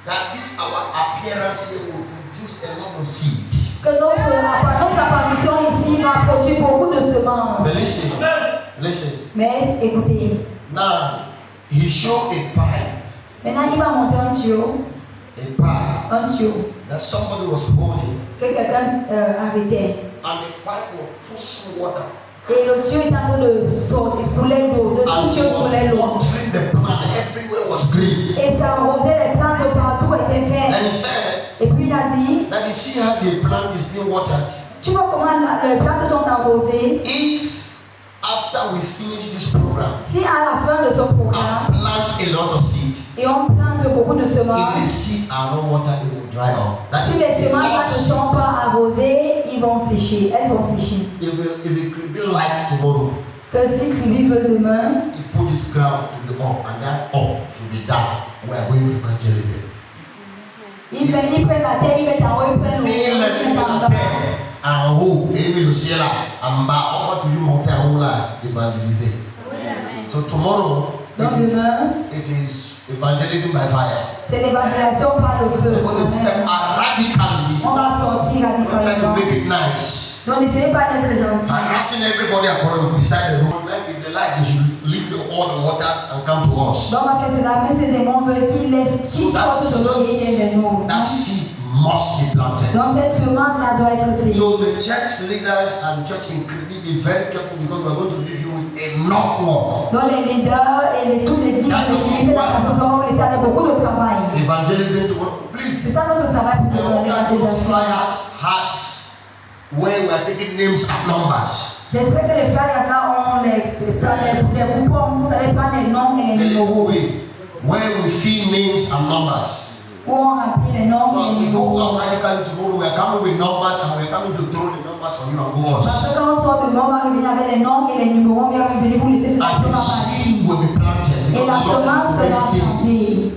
that this our appearance here will produce a lot of seed. Que notre apparition ici va produire beaucoup de semences. But listen. Mais écoutez. Now he showed a pie. Maintenant il va monter un tuyau. A pie. That somebody was holding. Que quelqu'un arrêtait. And the pipe was pushing water. Et le tuyau est en train de sortir, couler l'eau. De ce tuyau coulait l'eau. The plant everywhere was green. Et ça arrosait les plantes partout étaient vertes. And he said. Et puis il a dit. That you see how the plant is being watered. Tu vois comment les plantes sont arrosées. If after we finish this program. Si à la fin de ce programme. Plant a lot of seed. Et on plante beaucoup de semences. If the seeds are not watered, it will dry up. Si les semences ne sont pas arrosées, ils vont sécher. Elles vont sécher. If it could be like tomorrow. Que si Kribi veut demain. He put his ground to the up, and that up should be down. We are going to evangelism. Il prend la terre, il met en haut, il prend la terre en haut, et il met le ciel là, en bas. On va toujours monter en haut là, évangéliser. So tomorrow, it is evangelism by fire. C'est l'évangélisation par le feu. On va sortir radicalement. Try to make it nice. Donc n'essayez pas d'être gentil. Harassing everybody beside the road. If they like, they should leave all the waters and come to us. Donc on va faire cela, même si les démons veulent qu'ils sortent de l'eau et qu'ils viennent de nous. That seed must be planted. Donc cette semence là doit être séchée. So the church leaders and church including, be very careful because we are going to leave you with enough work. Donc les leaders et toutes les églises qui font la façon vont laisser avec beaucoup de travail. Evangelism tomorrow, please. C'est ça notre travail pour l'évangélisation. Flyers has where we are taking names and numbers. J'espère que les flyers là ont les coupons, vous allez prendre les noms et les numéros. Where we fill names and numbers. Où on remplit les noms So et les numéros. go out radically tomorrow, we are coming with numbers and we are coming to throw the numbers on you and go us. Parce que quand on sort de nom, on va revenir avec les noms et les numéros, on va venir vous laisser cette and the seed will be planted. Et la semence sera plantée.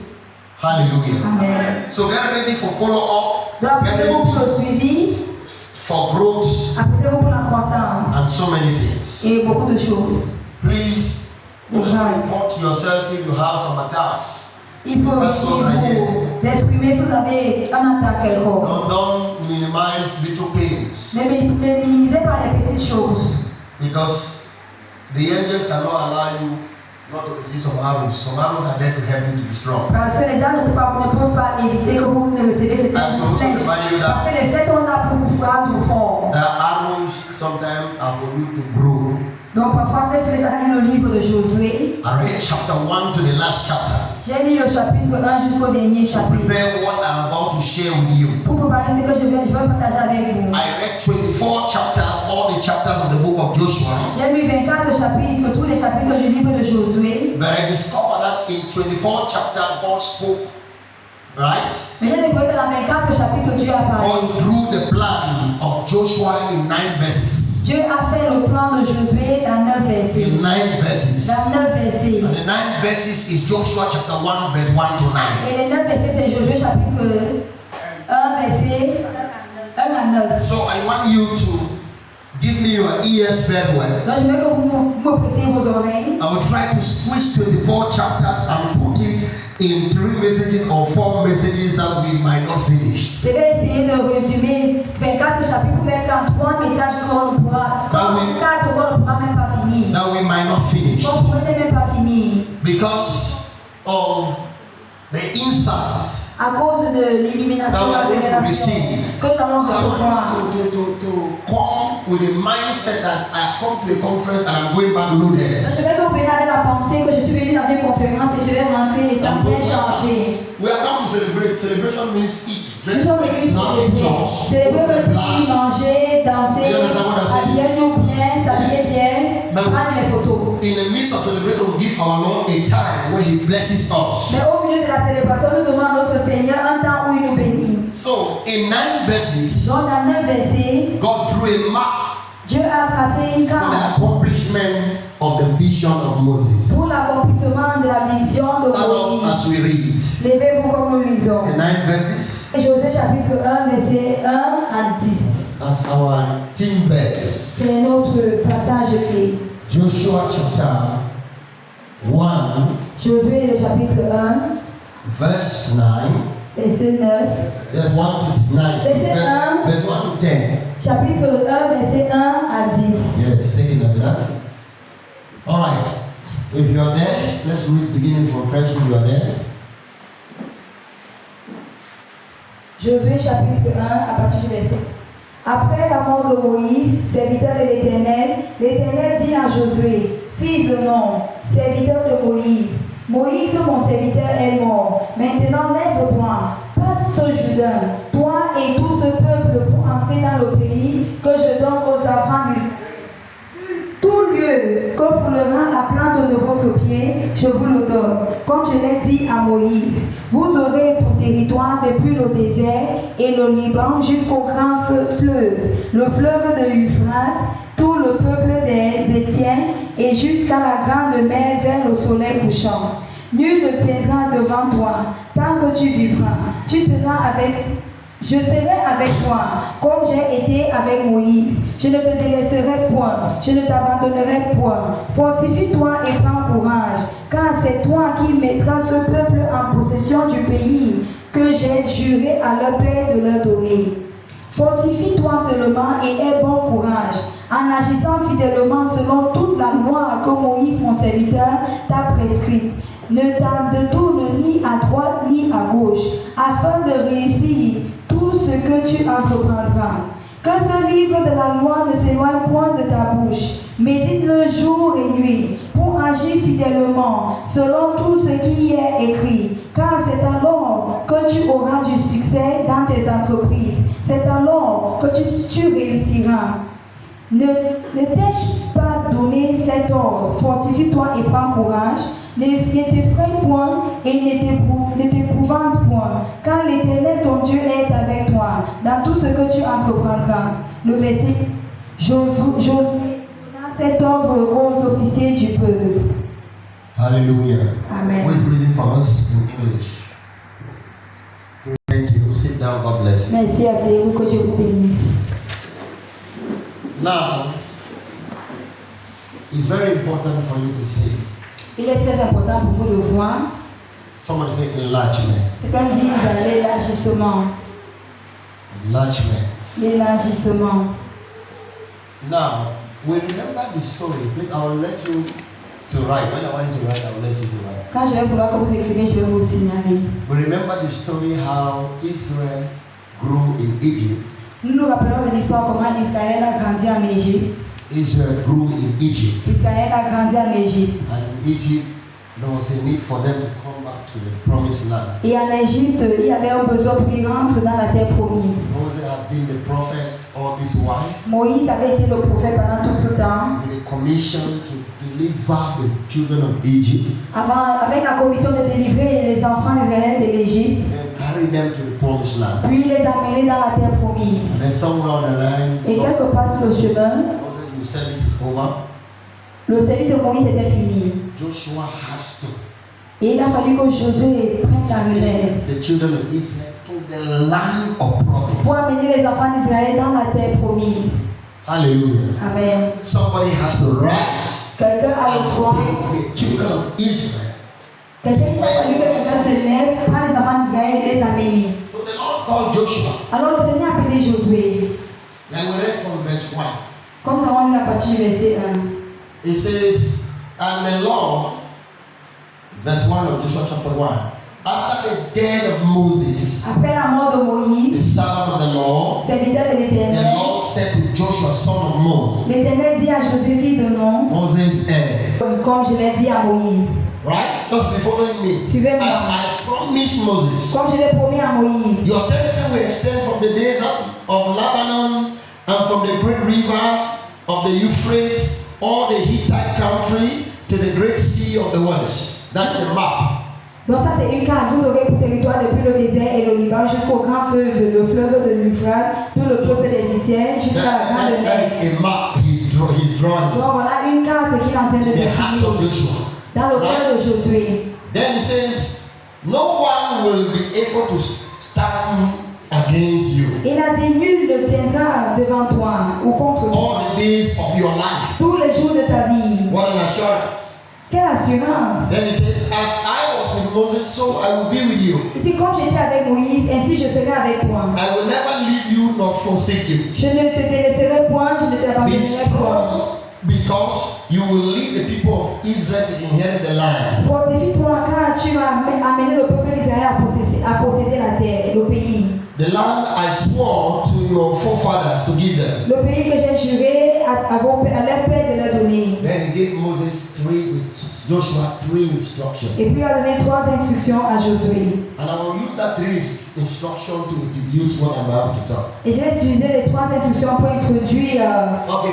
Hallelujah. Amen. So get ready for follow-up. Donc prêtez-vous pour le suivi. For growth. Prêtez-vous pour la croissance. And so many things. Et beaucoup de choses. Please also report yourself if you have some attacks. Il faut vous exprimer si vous avez un attaque quelconque. Don't minimize little pains. Ne minimisez pas les petites choses. Because the angels cannot allow you not to receive some arrows. Some arrows are there to help you to be strong. Parce que les armes ne peuvent pas éviter que vous ne recevez ces flèches. Parce que les flèches sont là pour vous faire du fort. The arrows sometimes are for you to grow. Donc parfois ces flèches sont dans le livre de Josué. I read chapter 1 to the last chapter. J'ai lu le chapitre 1 jusqu'au dernier chapitre. Prepare what I'm about to share with you. Pour préparer ce que je vais partager avec vous. I read 24 chapters, all the chapters of the book of Joshua. J'ai lu 24 chapitres, tous les chapitres du livre de Josué. But I discovered that in 24 chapters God spoke, right? Mais j'ai découvert que dans 24 chapitres Dieu a parlé. God drew the plan of Joshua in 9 verses. Dieu a fait le plan de Josué dans 9 versets. In 9 verses. Dans 9 versets. And the 9 verses is Joshua chapter 1 verse 1 to 9. Et les 9 versets c'est Josué chapitre 1 verset 1 à 9. So I want you to give me your ears very well. Donc je veux que vous me prêtez vos oreilles. I will try to squeeze 24 chapters and put it in 3 messages or 4 messages that we might not finish. Je vais essayer de résumer 24 chapitres pour mettre en 3 messages qu'on ne pourra, 4 qu'on ne pourra même pas finir. That we might not finish. Qu'on ne pourrait même pas finir. Because of the insight à cause de l'illumination de la révélation que nous allons recevoir. To come with a mindset that I come to a conference and I'm going back loaded. Je vais vous venir avec la pensée que je suis venu dans une conférence et je vais rentrer étant bien chargé. We are come to celebrate. Celebration means eat. Nous sommes venus célébrer le vie, manger, danser, habiller-nous bien, s'habiller bien, prendre les photos. In the midst of celebration, we give our Lord a time where He blesses us. Mais au milieu de la célébration, nous demandons à notre Seigneur un temps où il nous bénit. So, in 9 verses, donc dans 9 versets, God drew a map Dieu a tracé une carte for the accomplishment of the vision of Moses. Pour l'accomplissement de la vision de Moïse. As we read. Levez-vous comme nous lisons. The 9 verses. Josué chapitre 1 verset 1 à 10. That's our theme verse. C'est notre passage clé. Joshua chapter 1. Josué le chapitre 1. Verse 9. verset 9. There's 1 to 9. There's 1 to 10. Chapitre 1, verset 1 à 10. Yes, take it like that. All right. If you are there, let's read beginning from French if you are there. Josué chapitre 1 à partir du verset. Après la mort de Moïse, serviteur de l'Éternel, l'Éternel dit à Josué, fils de Nun, serviteur de Moïse, Moïse, mon serviteur, est mort. Maintenant, lève-toi, passe ce Jourdain, toi et tout ce peuple, pour entrer dans le pays que je donne aux enfants d'Israël. Tout lieu que foulera la plante de votre pied, je vous le donne, comme je l'ai dit à Moïse. Vous aurez pour territoire depuis le désert et le Liban jusqu'au grand fleuve, le fleuve de l'Euphrate, tout le peuple des Étiens et jusqu'à la grande mer vers le soleil couchant. Nul ne tiendra devant toi tant que tu vivras. Je serai avec toi, comme j'ai été avec Moïse. Je ne te délaisserai point, je ne t'abandonnerai point. Fortifie-toi et prends courage, car c'est toi qui mettras ce peuple en possession du pays que j'ai juré à leur père de leur donner. Fortifie-toi seulement et aie bon courage, en agissant fidèlement selon toute la loi que Moïse, mon serviteur, t'a prescrite. Ne t'en détourne ni à droite ni à gauche, afin de réussir tout ce que tu entreprendras. Que ce livre de la loi ne s'éloigne point de ta bouche. Médite-le jour et nuit, pour agir fidèlement, selon tout ce qui y est écrit. Car c'est alors que tu auras du succès dans tes entreprises. C'est alors que tu réussiras. Ne t'ai-je pas donné cet ordre? Fortifie-toi et prends courage. Ne t'effraie point et ne t'épouvante point, car l'Éternel ton Dieu est avec toi dans tout ce que tu entreprendras. Le verset Josué donna cet ordre aux officiers du peuple. Hallelujah. Amen. Who is reading for us in English? Thank you. Sit down. God bless you. Merci, asseyez-vous, que Dieu vous bénisse. Now, it's very important for you to see. Il est très important pour vous de voir. Somebody say enlargement. Quelqu'un dit l'élargissement. Enlargement. L'élargissement. Now, we remember the story. Please, I will let you to write. When I want you to write, I will let you to write. Quand je vais vouloir que vous écrivez, je vais vous signaler. We remember the story how Israel grew in Egypt. Nous nous rappelons de l'histoire comment Israël a grandi en Égypte. Israel grew in Egypt. Israël a grandi en Égypte. And in Egypt, there was a need for them to come back to the promised land. Et en Égypte, il y avait un besoin pour qu'ils rentrent dans la terre promise. Moses has been the prophet all this while. Moïse avait été le prophète pendant tout ce temps. With a commission to deliver the children of Egypt. Avec la commission de délivrer les enfants d'Israël de l'Égypte. And carry them to the promised land. Puis les amener dans la terre promise. And then somewhere on the line, Et quelque part sur le chemin, Moses, your service is over. le service de Moïse était fini. Joshua has to Et il a fallu que Josué prenne la relève the children of Israel to the land of promise. pour amener les enfants d'Israël dans la terre promise. Hallelujah. Amen. Somebody has to rise Quelqu'un a le and droit. take the children of Israel. Quelqu'un a fallu que quelqu'un se lève, prend les enfants d'Israël et les amène. So the Lord called Joshua. Alors le Seigneur a appelé Josué. Then we read from verse 1. Comme nous avons lu à partir du verset 1. It says, and the Lord, verse 1 of Joshua chapter 1, after the death of Moses, Après la mort de the Moïse, servant of the Lord, serviteur de the l'Éternel, Lord said to Joshua, son of Nun, l'Éternel dit à Josué, fils de Nun, Moses' heir. comme je l'ai dit à Moïse. Right? Just be following me. Suivez-moi. As I promised Moses, Comme je l'ai promis à Moïse. your territory will extend from the desert of Lebanon and from the great river of the Euphrates, all the Hittite country, to the great sea of the west. That's the map. Donc ça c'est une carte. Vous aurez pour territoire depuis le désert et le Liban jusqu'au grand fleuve, le fleuve de l'Euphrate, tout le peuple des Étiens jusqu'à la grande mer. That is a map he's drawing. Donc voilà une carte qu'il est en train de The heart of dessiner Joshua. dans le cœur de Josué. Then he says, no one will be able to stand against you Il a dit, nul ne tiendra devant toi ou contre toi all the days of your life. tous les jours de ta vie. What an assurance. Quelle assurance! Then he says, as I was with Moses, so I will be with you. Il dit, comme j'étais avec Moïse, ainsi je serai avec toi. I will never leave you nor forsake you. Je ne te délaisserai point, je ne Be t'abandonnerai point. strong because you will lead the people of Israel to inherit the land. Fortifie-toi car tu vas amener le peuple d'Israël à posséder la terre, le pays. The land I swore to your forefathers to give them. Le pays que j'ai juré à leur père de leur donner. Then he gave Joshua three instructions. Et puis il a donné 3 instructions à Josué. And I will use that three instructions to introduce what I'm about to talk. Et j'ai utilisé les 3 instructions pour introduire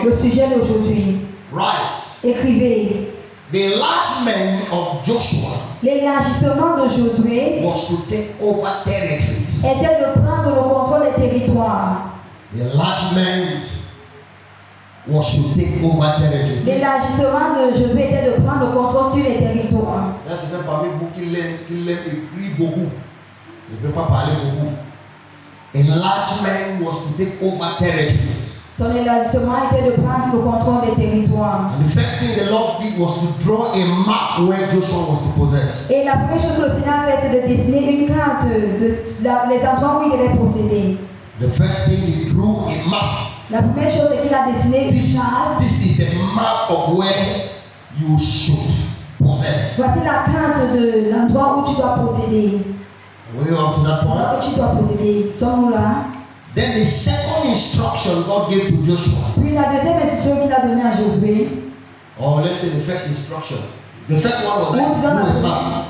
le sujet d'aujourd'hui. Right. Écrivez. The enlargement of Joshua L'élargissement de Josué was to take over territories. était de prendre le contrôle des territoires. The enlargement was to take over territories. L'élargissement de Josué était de prendre le contrôle sur les territoires. Il y a certains parmi vous qui l'aiment écrire beaucoup. Ne peut pas parler beaucoup. Enlargement was to take over territories. Son élargissement était de prendre le contrôle des territoires. And the first thing the Lord did was to draw a map where Joshua was to possess. Et la première chose que le Seigneur a fait, c'est de dessiner une carte les endroits où il devait posséder. The first thing he drew a map. La première chose, c'est qu'il a dessiné une carte. This is the map of where you should possess. Voici la carte de l'endroit où tu dois posséder. Are we up to that point? Où tu dois posséder. Sommes-nous là? Then the second instruction God gave to Joshua, Puis la deuxième instruction qu'il a donnée à Josué, or let's say the first instruction. The first one was like draw a map,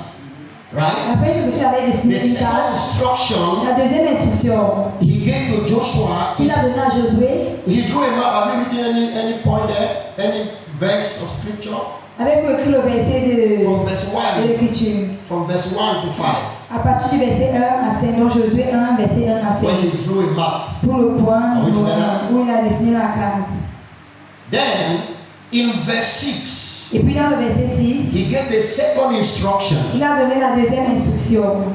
right? la première chose qu'il avait dessiné The une second carte. instruction La deuxième instruction he gave to Joshua qu'il is a donnée à Josué, he drew a map. Have you written any point there? Any verse of scripture? avez-vous écrit le verset From verse de 1, l'écriture? from verse 1 to 5. À partir du verset 1 à 5, donc Josué 1, verset 1 à 5. When he drew a map. Pour le point Are we together? où il a dessiné la carte. Then in verse 6, Et puis dans le verset 6, he gave the second instruction. il a donné la deuxième instruction.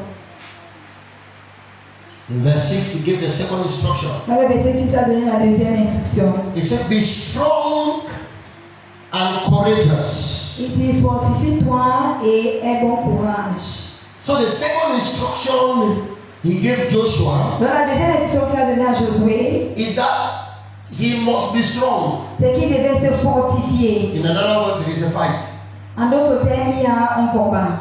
In verse 6, he gave the second instruction. Dans le verset 6, il a donné la deuxième instruction. He said, be strong and courageous. Il dit fortifie-toi et aie bon courage. So the second instruction he gave Joshua Dans la deuxième instruction qu'il a donnée à Josué, is that he must be strong. c'est qu'il devait se fortifier. In another word, there is a fight. En d'autres termes, il y a un combat.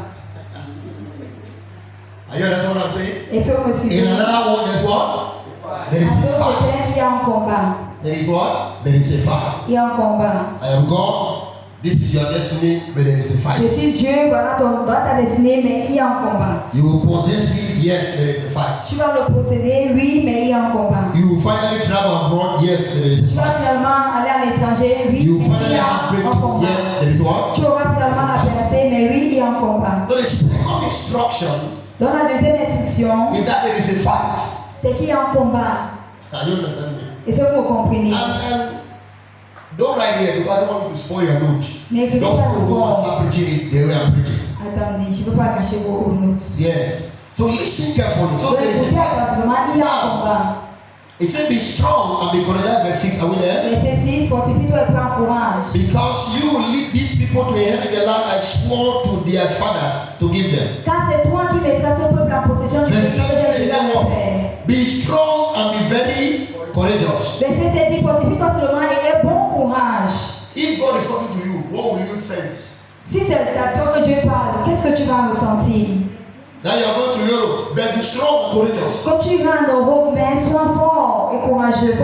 Are you understand what I'm saying? Est-ce que vous me suivez? In another word, there's what? There En is a d'autres fight. termes, il y a un combat. There is what? There is a fight. Il y a un combat. I am God. This is your destiny, but there is a Je fight. suis Dieu, voilà ta destinée, mais il y a un combat. You will possess it, yes, there is a fight. Tu vas le posséder, oui, mais il y a un combat. You will finally travel abroad, yes, there is a Tu vas fight. finalement aller à l'étranger, oui, You will mais il finally y a have un breakthrough, combat. yeah, there is what? Tu auras finalement la percée, mais oui, il y a un combat. So the second instruction Dans la deuxième instruction, is that there is a fight. c'est qu'il y a un combat. Are you understanding me? Et ça, vous comprenez. And don't write here because I don't want to spoil your note. N'écrivez Don't pas go and start preaching it the way I'm preaching. Attendez, je ne peux pas cacher vos notes. Yes. So listen carefully. So Donc, there is a écoutez fight. attentivement, il y a un combat. It said be strong and be courageous. Verse 6. Are we there? Verset 6, fortifie-toi et prends courage. Because you will lead these people to inherit the land I swore to their fathers to give them. Car c'est toi qui mettras ce peuple en possession du pays que j'ai juré à mon père. Be strong and be very courageous. Verset 7 dit, fortifie-toi seulement et aie bon courage. If God is talking to you, what will you sense? Si c'est à toi que Dieu parle, qu'est-ce que tu vas ressentir? Now you are going to Europe, but be strong and courageous. Quand tu vas en Europe, mais sois fort et courageux.